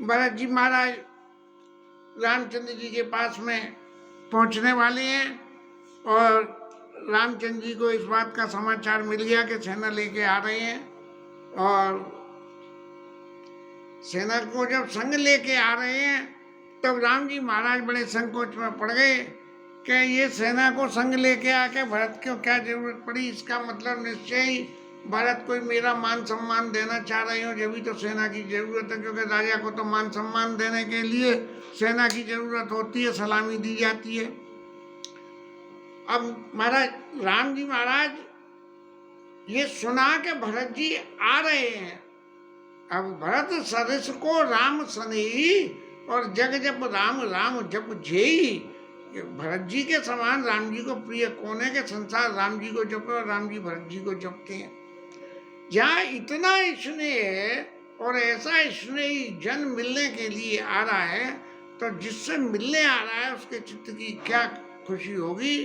भरत जी महाराज रामचंद्र जी के पास में पहुंचने वाले हैं और रामचंद्र जी को इस बात का समाचार मिल गया कि सेना लेके आ रहे हैं। और सेना को जब संग लेके आ रहे हैं तब राम जी महाराज बड़े संकोच में पड़ गए कि ये सेना को संग लेके आके भरत को क्या जरूरत पड़ी। इसका मतलब निश्चय ही भरत कोई मेरा मान सम्मान देना चाह रहे हो, जब भी तो सेना की जरूरत है, क्योंकि राजा को तो मान सम्मान देने के लिए सेना की जरूरत होती है, सलामी दी जाती है। अब महाराज राम जी महाराज ये सुना के भरत जी आ रहे हैं। अब भरत सरिस को राम सनेही और जग जप राम राम जप जेई। भरत जी के समान राम जी को प्रिय कौन है कि संसार राम जी को जपे और राम जी भरत जी को जपते हैं। जहाँ इतना स्नेह है और ऐसा स्नेही जन मिलने के लिए आ रहा है, तो जिससे मिलने आ रहा है उसके चित्त की क्या खुशी होगी।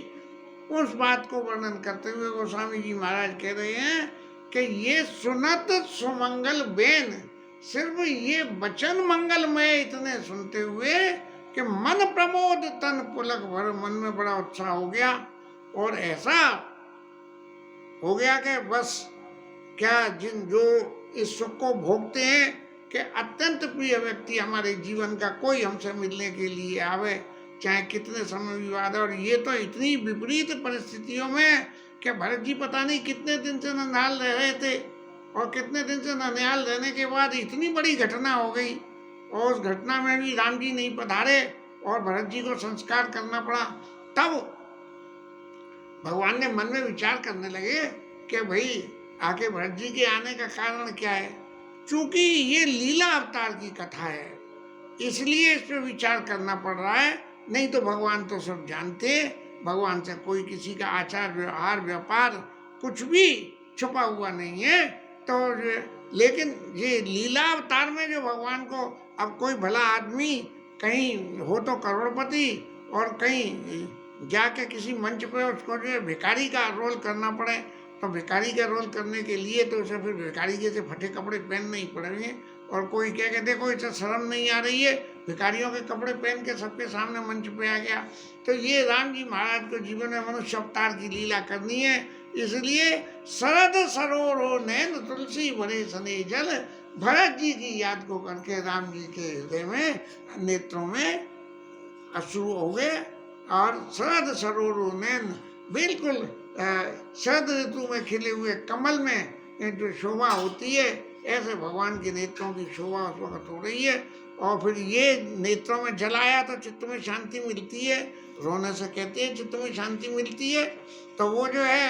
उस बात को वर्णन करते हुए गोस्वामी जी महाराज कह रहे हैं कि ये सुनत सुमंगल बेन, सिर्फ ये वचन मंगलमय इतने सुनते हुए कि मन प्रमोद तन पुलक भर, मन में बड़ा उत्साह हो गया। और ऐसा हो गया कि बस क्या जिन जो इस सुख को भोगते हैं कि अत्यंत प्रिय व्यक्ति हमारे जीवन का कोई हमसे मिलने के लिए आवे, चाहे कितने समय विवाद। और ये तो इतनी विपरीत परिस्थितियों में कि भरत जी पता नहीं कितने दिन से ननिहाल रह रहे थे और कितने दिन से ननिहाल रहने के बाद इतनी बड़ी घटना हो गई और उस घटना में भी राम जी नहीं पधारे और भरत जी को संस्कार करना पड़ा। तब भगवान ने मन में विचार करने लगे कि भाई आके भरत जी के आने का कारण क्या है। चूंकि ये लीला अवतार की कथा है इसलिए इस पर विचार करना पड़ रहा है, नहीं तो भगवान तो सब जानते। भगवान से कोई किसी का आचार व्यवहार व्यापार कुछ भी छुपा हुआ नहीं है। तो लेकिन ये लीला अवतार में जो भगवान को अब कोई भला आदमी कहीं हो तो करोड़पति और कहीं जाके किसी मंच पे उसको जो है भिखारी का रोल करना पड़े, तो भिखारी का रोल करने के लिए तो उसे फिर भिखारी जैसे फटे कपड़े पहनने ही पड़ेंगे। और कोई क्या कहते देखो इसे शर्म नहीं आ रही है, भिखारियों के कपड़े पहन के सबके सामने मंच पे आ गया। तो ये राम जी महाराज को जीवन में मनुष्य अवतार की लीला करनी है, इसलिए शरद सरोवरो नैन तुलसी भरे सने जल, भरत जी की याद को करके राम जी के हृदय में नेत्रों में अश्रु हो गए। और शरद सरोवरो नैन, बिल्कुल शरद ऋतु में खिले हुए कमल में जो शोभा होती है, ऐसे भगवान के नेत्रों की शोभा उस वक्त हो रही है। और फिर ये नेत्रों में जल आया तो चित्त में शांति मिलती है, रोने से कहते हैं चित्त में शांति मिलती है। तो वो जो है,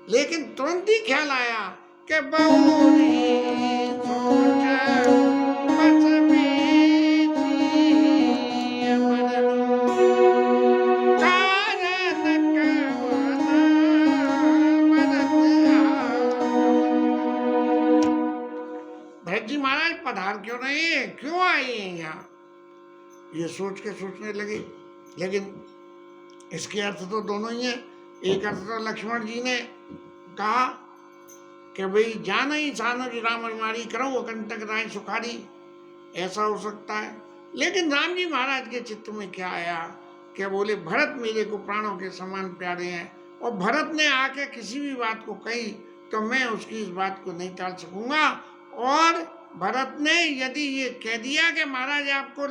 लेकिन तुरंत ही ख्याल आया कि बहुरी सोच बस पधार क्यों नहीं है, क्यों आई है यहाँ, ये सोच के सोचने लगे। लेकिन इसके अर्थ तो दोनों ही हैं। एक अर्थ तो लक्ष्मण जी ने कहा कि भाई जान ही सानो जी राम मारी करो अकंटक राय सुखारी, ऐसा हो सकता है। लेकिन राम जी महाराज के चित्त में क्या आया कि बोले भरत मेरे को प्राणों के समान प्यारे हैं और भरत ने आके किसी भी बात को कही तो मैं उसकी इस बात को नहीं टाल सकूंगा। और भरत ने यदि ये कह दिया कि महाराज आपको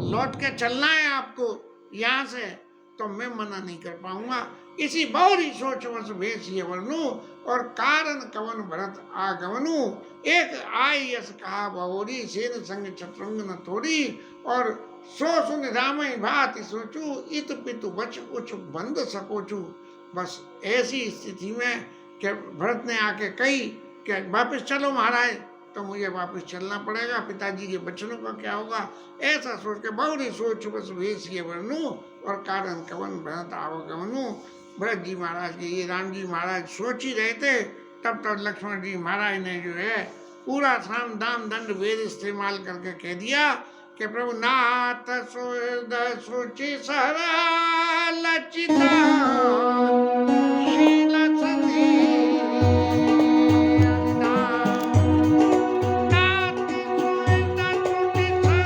लौट के चलना है आपको यहाँ से, तो मैं मना नहीं कर पाऊंगा। इसी बहुरी सोच वश भेष ये वर्णु और कारण कवन भरत आगमनु, एक आई यस कहा बहुरी सेन संग शत्रुंग न थोड़ी, और सो सुन राम भात सोचू इत पितु बच उच बंद सकोचू। बस ऐसी स्थिति में कि भरत ने आके कही कि वापस चलो महाराज, तो मुझे वापस चलना पड़ेगा, पिताजी के वचनों का क्या होगा। ऐसा सोच के बहुरी सोच बस भेष ये वर्णु और कारण कवन भरत आवागमनु। भरत जी महाराज के ये राम जी महाराज सोच ही रहे थे, तब तक लक्ष्मण जी महाराज ने जो है पूरा साम दाम दंड वेद इस्तेमाल करके कह दिया कि प्रभु नाथ सोची सहरा लचिता शीला सती नाथ सोचता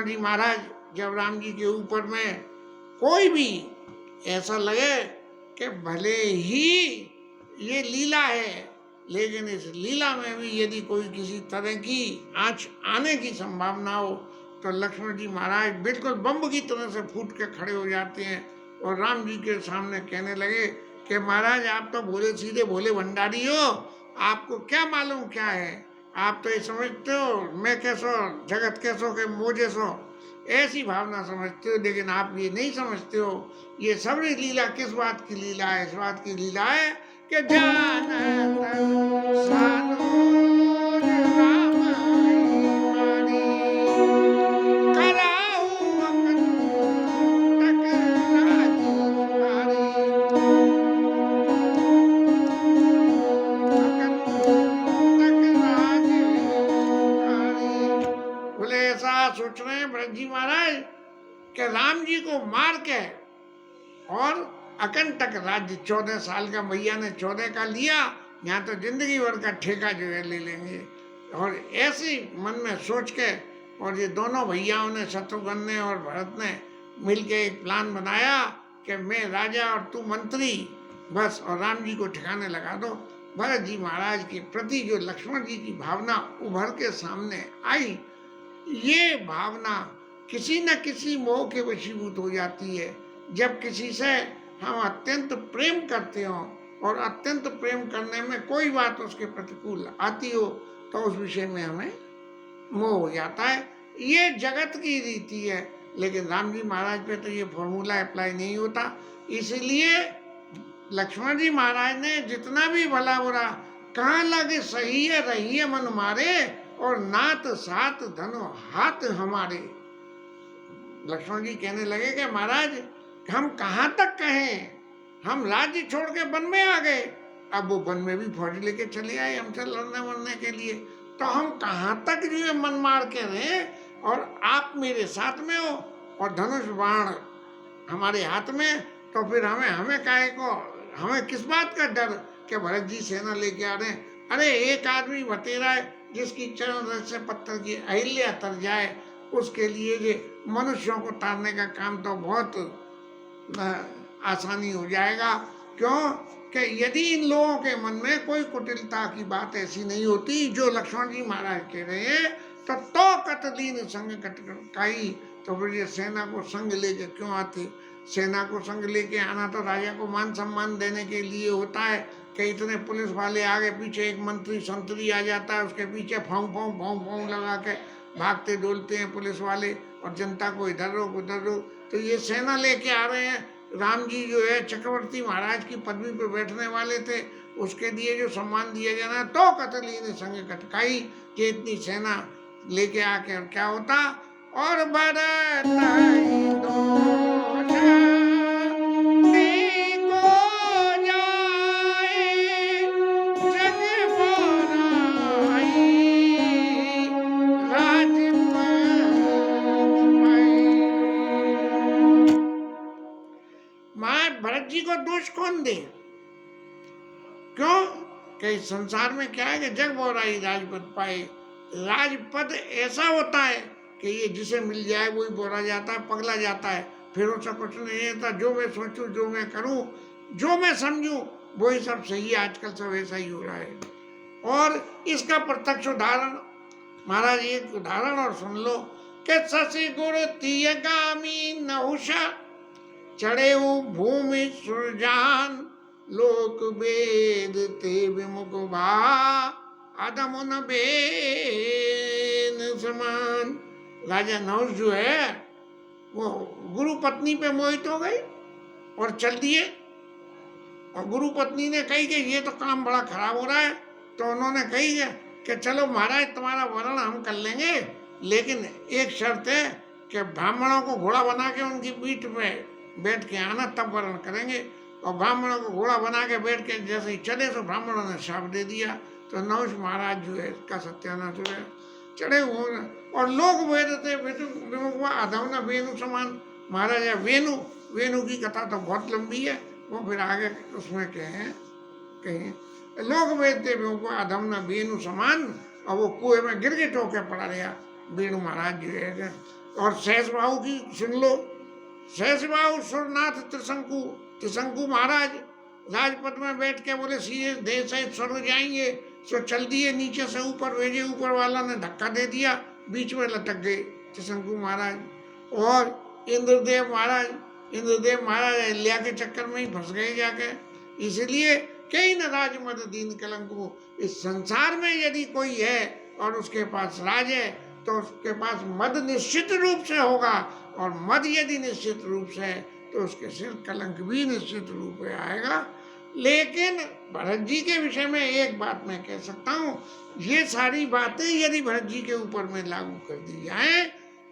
लक्ष्मण जी महाराज जब राम जी के ऊपर में कोई भी ऐसा लगे कि भले ही ये लीला है, लेकिन इस लीला में भी यदि कोई किसी तरह की आँच आने की संभावना हो तो लक्ष्मण जी महाराज बिल्कुल बम की तरह से फूट के खड़े हो जाते हैं और राम जी के सामने कहने लगे कि महाराज आप तो भोले सीधे भोले भंडारी हो, आपको क्या मालूम क्या है, आप तो ये समझते हो मैं कैसो जगत कैसो के मोजे सो, ऐसी भावना समझते हो, लेकिन आप ये नहीं समझते हो ये सब लीला किस बात की लीला है। इस बात की लीला है कि जानत सानोज राम मारी, कराऊ अकंटक राजकुमारी, बोले ऐसा सोच रहे हैं भरत जी महाराज कि राम जी को मार के और अकंटक राज्य 14 साल का भैया ने 14 का लिया, यहाँ तो जिंदगी भर का ठेका जो है ले लेंगे। और ऐसे मन में सोच के और ये दोनों भैयाओं ने, शत्रुघ्न ने और भरत ने मिलके एक प्लान बनाया कि मैं राजा और तू मंत्री, बस, और राम जी को ठिकाने लगा दो। भरत जी महाराज के प्रति जो लक्ष्मण जी की भावना उभर के सामने आई, ये भावना किसी न किसी मोह के वशीभूत हो जाती है। जब किसी से हम अत्यंत प्रेम करते हो और अत्यंत प्रेम करने में कोई बात उसके प्रतिकूल आती हो तो उस विषय में हमें मोह हो जाता है। ये जगत की रीति है, लेकिन राम जी महाराज पे तो ये फॉर्मूला अप्लाई नहीं होता। इसीलिए लक्ष्मण जी महाराज ने जितना भी भला बुरा कहाँ लगे सही है रही है मन मारे और नात सात धनो हाथ हमारे। लक्ष्मण जी कहने लगे कि महाराज हम कहाँ तक कहें, हम राज्य छोड़ के वन में आ गए, अब वो वन में भी फौज लेके चले आए हमसे लड़ने मरने के लिए, तो हम कहाँ तक जो है मन मार के रहे, और आप मेरे साथ में हो और धनुष बाण हमारे हाथ में, तो फिर हमें काहे को, हमें किस बात का डर कि भरत जी सेना लेके आ रहे हैं। अरे एक आदमी बतेरा है जिसकी चरण रज से पत्थर की अहिल्या तर जाए, उसके लिए ये मनुष्यों को तारने का काम तो बहुत आसानी हो जाएगा। क्यों कि यदि इन लोगों के मन में कोई कुटिलता की बात ऐसी नहीं होती जो लक्ष्मण जी महाराज कह रहे हैं, तो कतलीन संग कटकाई, तो फिर ये सेना को संग लेके क्यों आते। सेना को संग लेके आना तो राजा को मान सम्मान देने के लिए होता है कि इतने पुलिस वाले आगे पीछे, एक मंत्री संतरी आ जाता है उसके पीछे फाँव फाँव फाँव फाँव लगा के भागते डोलते हैं पुलिस वाले, और जनता को इधर रोक उधर रोक। तो ये सेना लेके आ रहे हैं, राम जी जो है चक्रवर्ती महाराज की पदवी पे बैठने वाले थे, उसके लिए जो सम्मान दिया जाना, तो कतलीन संग कटकाई कि इतनी सेना लेके आके और क्या होता। और भरत भरत जी को दोष कौन दे। क्यों कि संसार में क्या है कि जग बोराई राजपद पाए। राजपद ऐसा होता है कि ये जिसे मिल जाए वही बोरा जाता है, पगला जाता है, फिर उसका कुछ नहीं रहता। जो मैं सोचूं, जो मैं करूं, जो मैं समझूं, वही सब सही है। आजकल सब ऐसा ही हो रहा है। और इसका प्रत्यक्ष उदाहरण महाराज एक उदाहरण और सुन लो कि शशि गुरु तीयगामी नहुषा चढ़े भूमि सुरजान लोक वेद ते विमुख भा आदम न बेन समान। राजा नहुष जो है वो गुरु पत्नी पे मोहित हो गई और चल दिए, और गुरु पत्नी ने कही कि ये तो काम बड़ा खराब हो रहा है, तो उन्होंने कही कि चलो महाराज तुम्हारा वरण हम कर लेंगे, लेकिन एक शर्त है कि ब्राह्मणों को घोड़ा बना के उनकी पीठ पे बैठ के आना, तब वरण करेंगे। और ब्राह्मणों को घोड़ा बना के बैठ के जैसे ही चले तो ब्राह्मणों ने शाप दे दिया, तो नहुष महाराज जो है इसका सत्यानाश हो गया, चढ़े हुए। और लोग वेद थे विमुख अधवना वेणु समान। महाराजा वेणु की कथा तो बहुत लंबी है, वो फिर आगे उसमें कहें लोग वेद थे विमुख अधवना वेणु समान, और वो कुएं में गिर के टोके पड़ा रहा वेणु महाराज जो है। और शेषबाहु की सुन लो। शेषबाहु सुरनाथ त्रिशंकु, त्रिशंकु महाराज राजपद में बैठ के बोले सीधे देश से स्वर्ग जाएंगे, सो चल दिए, नीचे से ऊपर भेजे, ऊपर वाला ने धक्का दे दिया, बीच में लटक गए त्रिशंकु महाराज। और इंद्रदेव महाराज अहिल्या के चक्कर में ही फंस गए जाके। इसलिए कई न राज मद दीन कलंको, इस संसार में यदि कोई है और उसके पास राज है तो उसके पास मद निश्चित रूप से होगा, और मद यदि निश्चित रूप से है तो उसके सिर कलंक भी निश्चित रूप में आएगा। लेकिन भरत जी के विषय में एक बात मैं कह सकता हूँ, ये सारी बातें यदि भरत जी के ऊपर में लागू कर दी जाए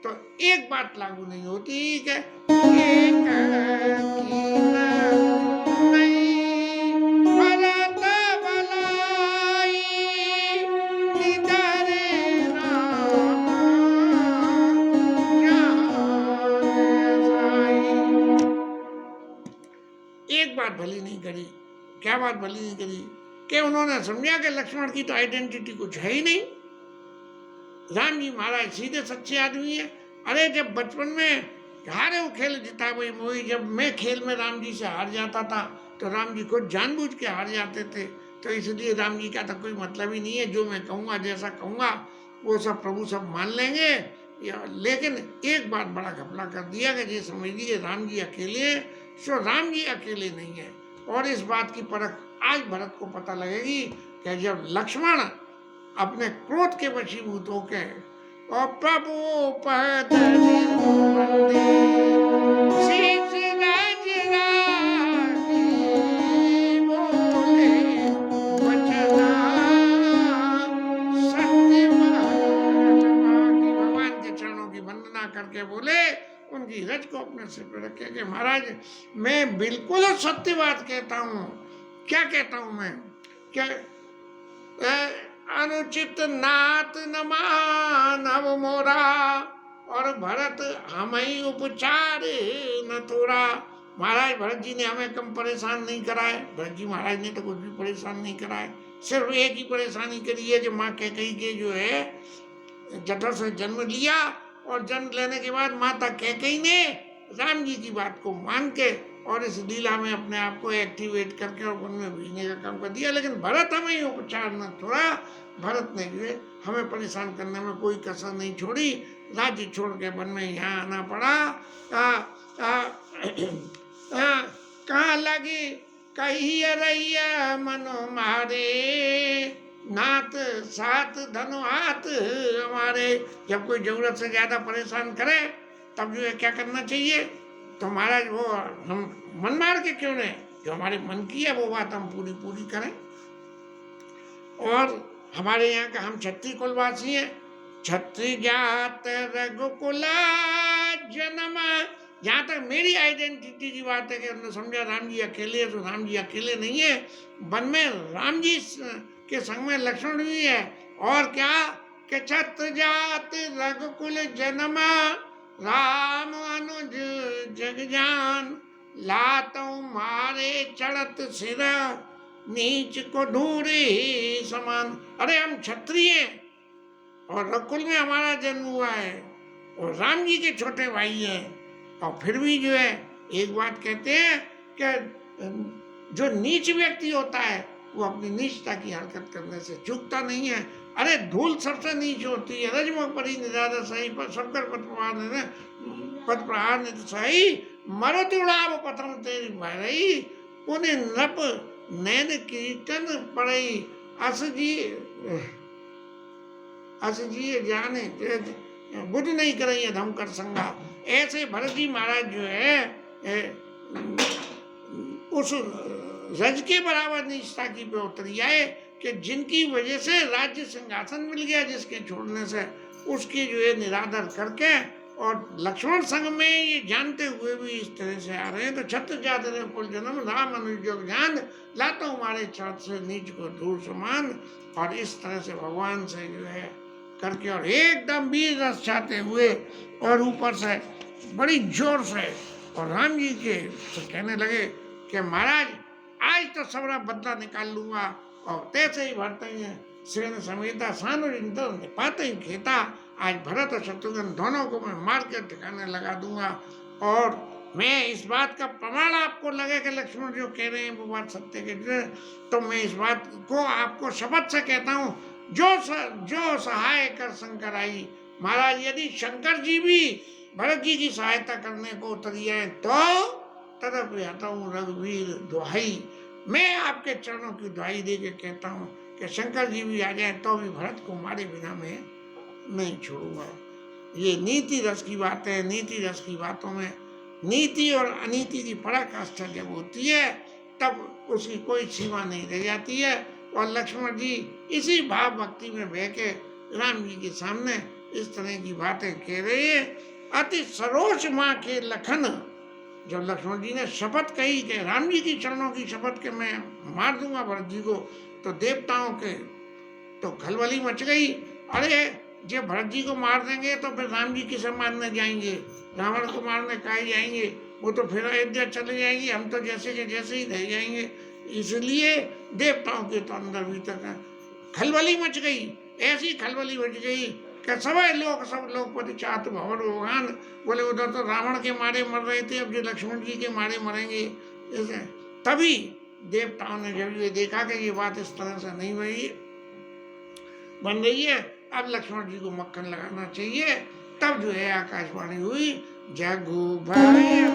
तो एक बात लागू नहीं होती कि एक बात भली नहीं करी। क्या बात भली नहीं करी? कि उन्होंने समझा कि लक्ष्मण की तो आइडेंटिटी कुछ है ही नहीं, राम जी महाराज सीधे सच्चे आदमी है। अरे जब बचपन में हारे वो खेल जीता वही मोही, जब मैं खेल में राम जी से हार जाता था तो राम जी खुद जानबूझ के हार जाते थे, तो इसलिए राम जी का तो कोई मतलब ही नहीं है, जो मैं कहूँगा जैसा कहूँगा वो सब प्रभु सब मान लेंगे। लेकिन एक बात बड़ा घपला कर दिया कि ये समझ लीजिए राम जी अकेले, सो राम जी अकेले नहीं है। और इस बात की परख आज भरत को पता लगेगी कि जब लक्ष्मण अपने क्रोध के वशीभूत होके और प्रभु पद भगवान के चरणों की वंदना करके बोले, उनकी रज को अपने सिर पर रखे कि महाराज मैं बिल्कुल सत्य बात कहता हूँ। क्या कहता हूँ मैं? क्या अनुचित नात न मानव मोरा, और भरत हमें उपचार न थोड़ा। महाराज भरत जी ने हमें कम परेशान नहीं कराए, भरत जी महाराज ने तो कुछ भी परेशान नहीं कराए। सिर्फ एक ही परेशानी करी है, जो माँ कैकेयी के जो है जठर से जन्म लिया, और जन्म लेने के बाद माता कैकेयी ने राम जी की बात को मान के और इस लीला में अपने आप को एक्टिवेट करके और वन में भेजने का काम कर दिया। लेकिन भरत हमें उपचार न थोड़ा, भरत ने जो है हमें परेशान करने में कोई कसर नहीं छोड़ी, राज्य छोड़ के वन में यहाँ आना पड़ा। कहाँ लगी कही रैया मनो मारे, नाथ साथ धनो हाथ हमारे। जब कोई जरूरत से ज्यादा परेशान करे तब जो है क्या करना चाहिए? तो महाराज वो हम मन मार के क्यों नहीं, जो हमारे मन की है वो बात हम पूरी पूरी करें। और हमारे यहाँ का हम क्षत्रिय कुलवासी हैं, क्षत्रिय जात रघुकुला जन्म। जहाँ तक मेरी आइडेंटिटी की बात है कि हमने समझा राम जी अकेले, तो राम जी अकेले नहीं है, वन में राम जी के संग में लक्ष्मण भी है। और क्या कि क्षत्र जात रघुकुल जन्म, राम अनुज जगजान, लातो मारे चढ़त सिर, नीच को ढूंढे समान। अरे हम क्षत्रिय हैं और रघुकुल में हमारा जन्म हुआ है और राम जी के छोटे भाई हैं, और फिर भी जो है एक बात कहते हैं कि जो नीच व्यक्ति होता है वो अपनी नीचता की हरकत करने से चूकता नहीं है। अरे धूल सबसे नीच होती है, रजमुख परी निरादर सही पर सबकर पद प्रहार ने तो सही, मरुत उड़ाव पथम तेरी भरई, उन्हें नप नैन कीर्तन पड़ई, अस जी जाने बुद्ध नहीं करें धम कर संगा। ऐसे भरत जी महाराज जो है उस रज के बराबर निष्ठा की पे उतरी आए कि जिनकी वजह से राज्य सिंहासन मिल गया, जिसके छोड़ने से उसकी जो है निरादर करके, और लक्ष्मण संग में ये जानते हुए भी इस तरह से आ रहे हैं। तो छत्र जात रे कुल जन्म, राम अनुजोग जान, लातो हमारे चढ़त से नीच को दूर समान। और इस तरह से भगवान से जो है करके और एकदम वीर रस चाहते हुए और ऊपर से बड़ी जोर से और राम जी के तो कहने लगे कि महाराज आज तो सबरा बदला निकाल लूंगा। और तैसे ही भरते हैं सेन समेता सानुरिंदर निपाते ही खेता, आज भरत और शत्रुघ्न दोनों को मैं मार के ठिकाने लगा दूंगा। और मैं इस बात का प्रमाण आपको लगे कि लक्ष्मण जो कह रहे हैं वो बात सत्य के, तो मैं इस बात को आपको शपथ से कहता हूँ, जो सहाय कर शंकर आई। महाराज यदि शंकर जी भी भरत जी की सहायता करने को उतरी है तो तरफ आता हूँ रघुवीर दुहाई। मैं आपके चरणों की दुहाई दे के कहता हूँ कि शंकर जी भी आ जाए तो भी भरत को मारे बिना मैं नहीं छोड़ूंगा। ये नीति रस की बात है। नीति रस की बातों में नीति और अनीति की पराकाष्ठा जब होती है तब उसकी कोई सीमा नहीं रह जाती है। और लक्ष्मण जी इसी भाव भक्ति में बह के राम जी के सामने इस तरह की बातें कह रहे हैं। अति सरोष माँ के लखन, जब लक्ष्मण जी ने शपथ कही कि राम जी की चरणों की शपथ के मैं मार दूंगा भरत जी को, तो देवताओं के तो खलबली मच गई। अरे जब भरत जी को मार देंगे तो फिर राम जी किसे मारने जाएंगे, रावण को मारने काहे जाएंगे, वो तो फिर अयोध्या चले जाएंगे, हम तो जैसे के जैसे ही रह जाएंगे। इसलिए देवताओं के तो अंदर भीतर खलबली मच गई। ऐसी खलबली मच गई कि सब लोग पति चाहत भवन भगवान बोले उधर तो रावण के मारे मर रहे थे, अब जो लक्ष्मण जी के मारे मरेंगे। तभी देवताओं ने जब ये देखा कि ये बात इस तरह से नहीं बन रही है, अब लक्ष्मण जी को मक्खन लगाना चाहिए। तब जो है आकाशवाणी हुई, जगु भय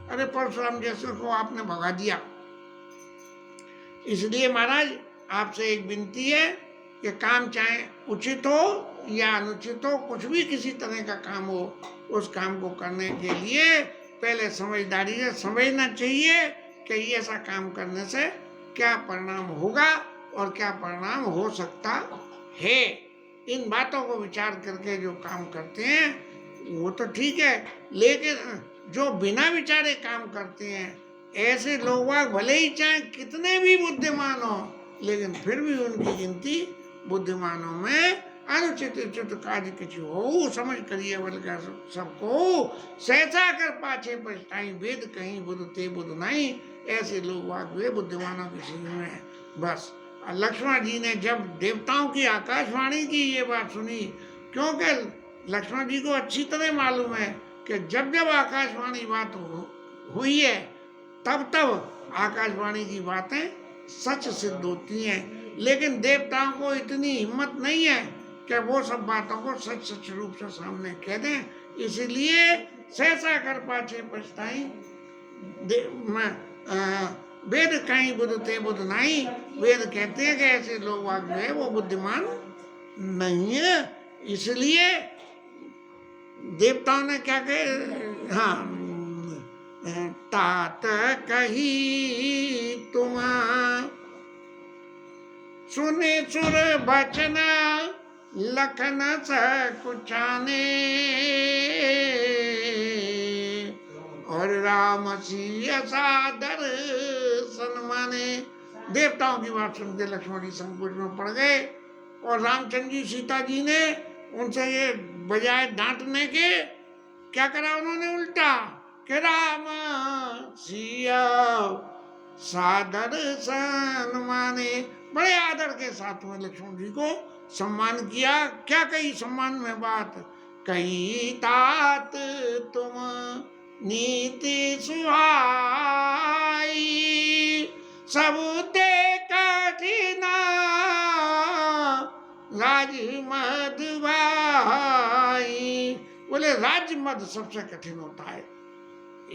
भगन परशुराम जैसे को आपने भगा दिया। इसलिए महाराज आपसे एक विनती है कि काम चाहे उचित हो या अनुचित हो, कुछ भी किसी तरह का काम हो, उस काम को करने के लिए पहले समझदारी से समझना चाहिए कि ये ऐसा काम करने से क्या परिणाम होगा और क्या परिणाम हो सकता है। इन बातों को विचार करके जो काम करते हैं वो तो ठीक है, लेकिन जो बिना विचारे काम करते हैं ऐसे लोग भले ही चाहे कितने भी बुद्धिमान हो, लेकिन फिर भी उनकी गिनती बुद्धिमानों में अनुचित उचित कार्य कुछ हो समझ करिए बल्कि सबको सहसा कर पाछे पछताई, वेद कहीं बुध ते बुध नहीं। ऐसे लोग वे बुद्धिमानों की श्रेणी में। बस लक्ष्मण जी ने जब देवताओं की आकाशवाणी की ये बात सुनी, क्योंकि लक्ष्मण जी को अच्छी तरह मालूम है कि जब जब आकाशवाणी बात हुई है तब तब आकाशवाणी की बातें सच सिद्ध होती हैं, लेकिन देवताओं को इतनी हिम्मत नहीं है कि वो सब बातों को सच सच रूप से सामने कह दें। इसीलिए सहसा कर पाछे पछताई, वेद कहीं बुध ते बुध नहीं। वेद कहते हैं कि ऐसे लोग जो है वो बुद्धिमान नहीं है। इसलिए देवताओं ने क्या कहे, हाँ, तात कही तुम सुने सुर बचना लखन सकुचाने, और राम सिया सादर सन्माने। माने। देवताओं की बात सुनते लक्ष्मण जी संकोच में पड़ गए और रामचंद्र जी सीता जी ने उनसे ये बजाय डांटने के क्या करा उन्होंने उल्टा कि राम सिया सादर सम्माने, बड़े आदर के साथ में लक्ष्मण जी को सम्मान किया। क्या कही सम्मान में बात, कही तात तुम नीति सुहाई सब ते कठिना राज मद भाई। बोले राज मद सबसे कठिन होता है।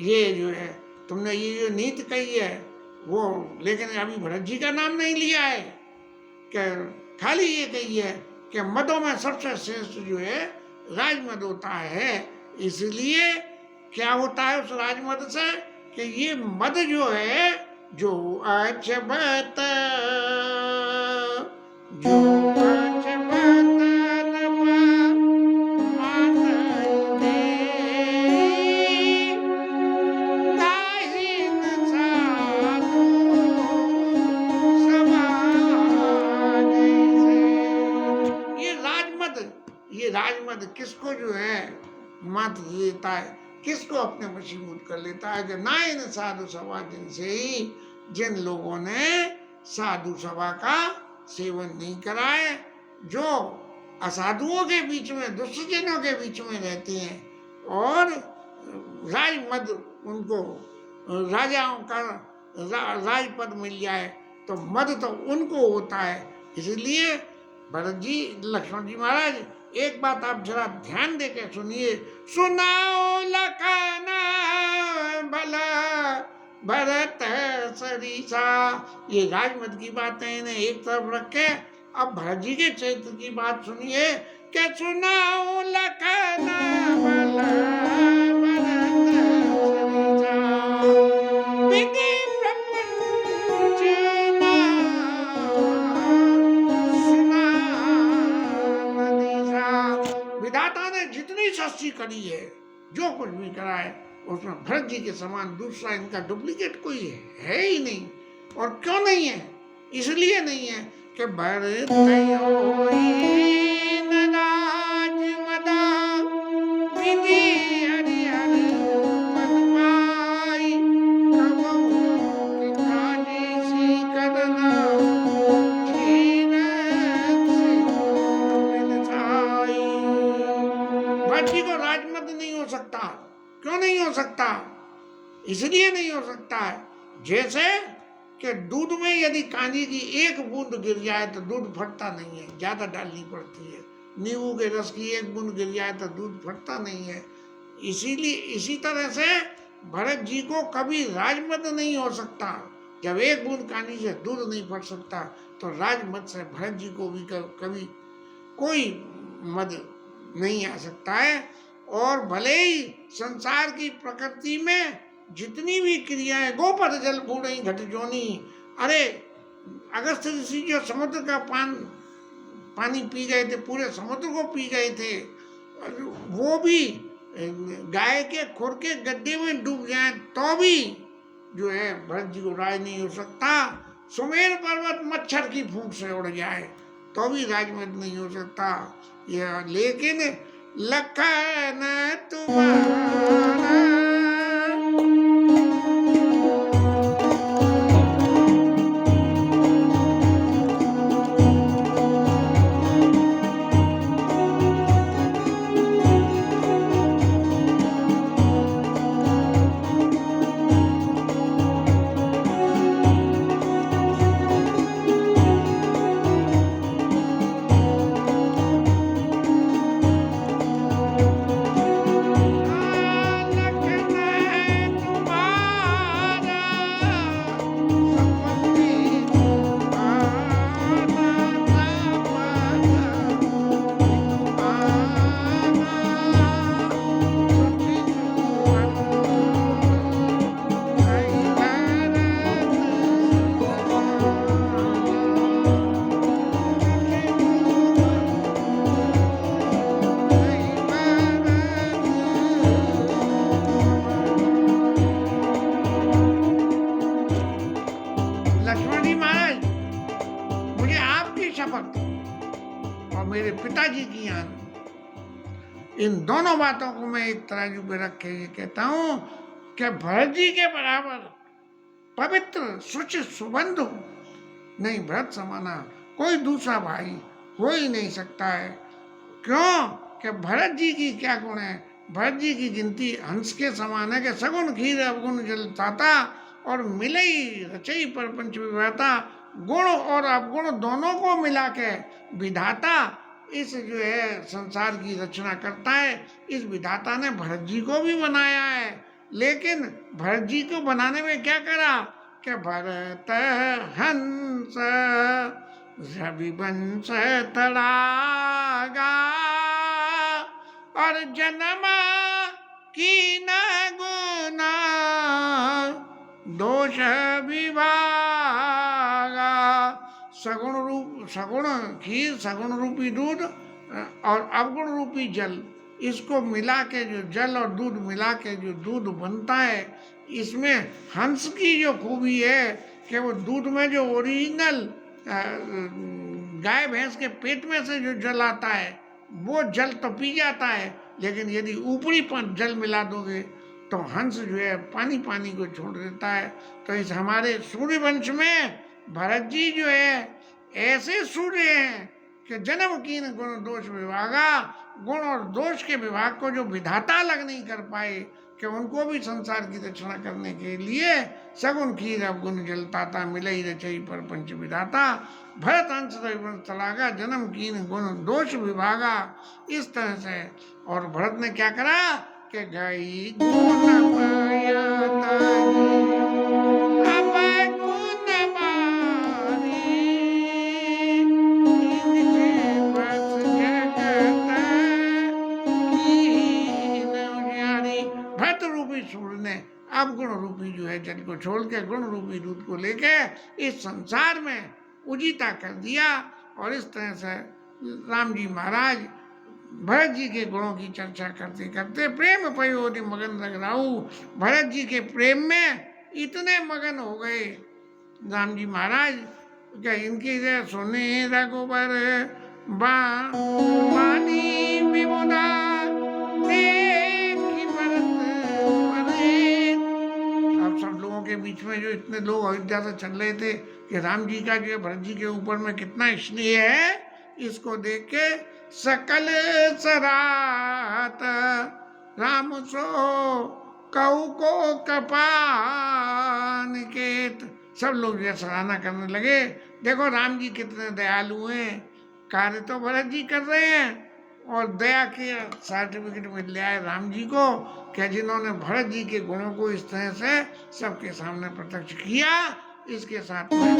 ये जो है तुमने ये जो नीति कही है वो, लेकिन अभी भरत जी का नाम नहीं लिया है, कि खाली ये कही है कि मदों में सबसे श्रेष्ठ जो है राजमद होता है। इसलिए क्या होता है उस राजमद से कि ये मद जो है जो अचबत जो राजमद किसको जो है मत देता है, किसको अपने वशीभूत कर लेता है कि ना इन साधु सभा दिन से ही जिन लोगों ने साधु सभा का सेवन नहीं करा है, जो असाधुओं के बीच में दुष्टजनों के बीच में रहते हैं और राजमद उनको राजाओं का राजपद मिल जाए तो मद तो उनको होता है। इसलिए भरत जी लक्ष्मण जी महाराज एक बात आप जरा ध्यान दे के सुनिए, सुनाओ लखन भला भरत सरीसा। ये राजमद की बातें इन्हें एक तरफ रख के अब भरत जी के चरित्र की बात सुनिए कि सुनाओ लखन भला भरत सरीसा विधि विधाता ने जितनी सृष्टि करी है, जो कुछ भी करा है उसमें भरत जी के समान दूसरा इनका डुप्लीकेट कोई है ही नहीं। और क्यों नहीं है? इसलिए नहीं है कि भरत क्यों नहीं हो सकता? इसलिए नहीं हो सकता है जैसे कि दूध में यदि कांजी की एक बूंद गिर जाए तो दूध फटता नहीं है, ज्यादा डालनी पड़ती है। नींबू के रस की एक बूंद गिर जाए तो दूध फटता नहीं है। इसीलिए इसी तरह से भरत जी को कभी राजमद नहीं हो सकता। जब एक बूंद कांजी से दूध नहीं फट सकता तो राजमद से भरत जी को भी कभी कोई मद नहीं आ सकता है। और भले ही संसार की प्रकृति में जितनी भी क्रियाएं, गोपद जल बूढ़ी घट जोनी, अरे अगस्त ऋषि जो समुद्र का पानी पी गए थे, पूरे समुद्र को पी गए थे, वो भी गाय के खुर के गड्ढे में डूब जाए तो भी जो है भरत जी को राज नहीं हो सकता। सुमेर पर्वत मच्छर की फूंक से उड़ जाए तो भी राजमद नहीं हो सकता। यह लेकिन लखन तुम्हारा पिताजी की आन। इन दोनों बातों को मैं एक तराजू पे रख के ये कहता हूं कि भरत जी के बराबर पवित्र शुचि सुबंधु नहीं, भरत समाना कोई दूसरा भाई हो ही नहीं सकता है। क्यों कि भरत जी की क्या गुण है? भरत जी की गिनती हंस के समान है कि सगुण खीर अवगुण जल ताता और मिले ही रचई परपंच विधाता। गुण और अवगुण दोनों को मिला के विधाता इस जो है संसार की रचना करता है। इस विधाता ने भरत जी को भी बनाया है, लेकिन भरत जी को बनाने में क्या करा कि भरत हंस रविवंश तड़ागा और जन्म की न गुना दोष विभागा। सगुण रूप सगुण खीर सगुण रूपी दूध और अवगुण रूपी जल, इसको मिला के जो जल और दूध मिला के जो दूध बनता है, इसमें हंस की जो खूबी है कि वो दूध में जो ओरिजिनल गाय भैंस के पेट में से जो जल आता है वो जल तो पी जाता है, लेकिन यदि ऊपरी जल मिला दोगे तो हंस जो है पानी पानी को छोड़ देता है। तो इस हमारे सूर्य वंश में भरत जी जो है ऐसे सूर्य हैं कि जन्म कीन गुण दोष विभागा। गुण और दोष के विभाग को जो विधाता अलग नहीं कर पाए कि उनको भी संसार की रचना करने के लिए सगुण खीर अवगुण जलताता मिले ही रचई पर पंच विधाता। भरत अंश रविवंश तड़ागा जन्म कीन गुण दोष विभागा। इस तरह से और भरत ने क्या करा कि गई गुण पाया अवगुण रूपी जो है जल को छोड़ के गुण रूपी दूध को लेके इस संसार में उजीता कर दिया। और इस तरह से राम जी महाराज भरत जी के गुणों की चर्चा करते करते प्रेम पयोधि मगन लग राहु, भरत जी के प्रेम में इतने मगन हो गए राम जी महाराज क्या इनकी सुने रघुबर बानी विमुदा सब लोगों के बीच में जो इतने लोग अयोध्या से चल रहे थे कि राम जी का जो भरत जी के ऊपर में कितना स्नेह है, इसको देख के सकल सरात राम सो कऊ को कपान केत। सब लोग ये सराहना करने लगे, देखो राम जी कितने दयालु हैं, कार्य तो भरत जी कर रहे हैं और दया के सर्टिफिकेट मिल रहा है राम जी को कि जिन्होंने भरत जी के गुणों को इस तरह से सबके सामने प्रत्यक्ष किया। इसके साथ में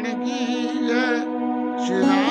नारायण की जय, श्री राम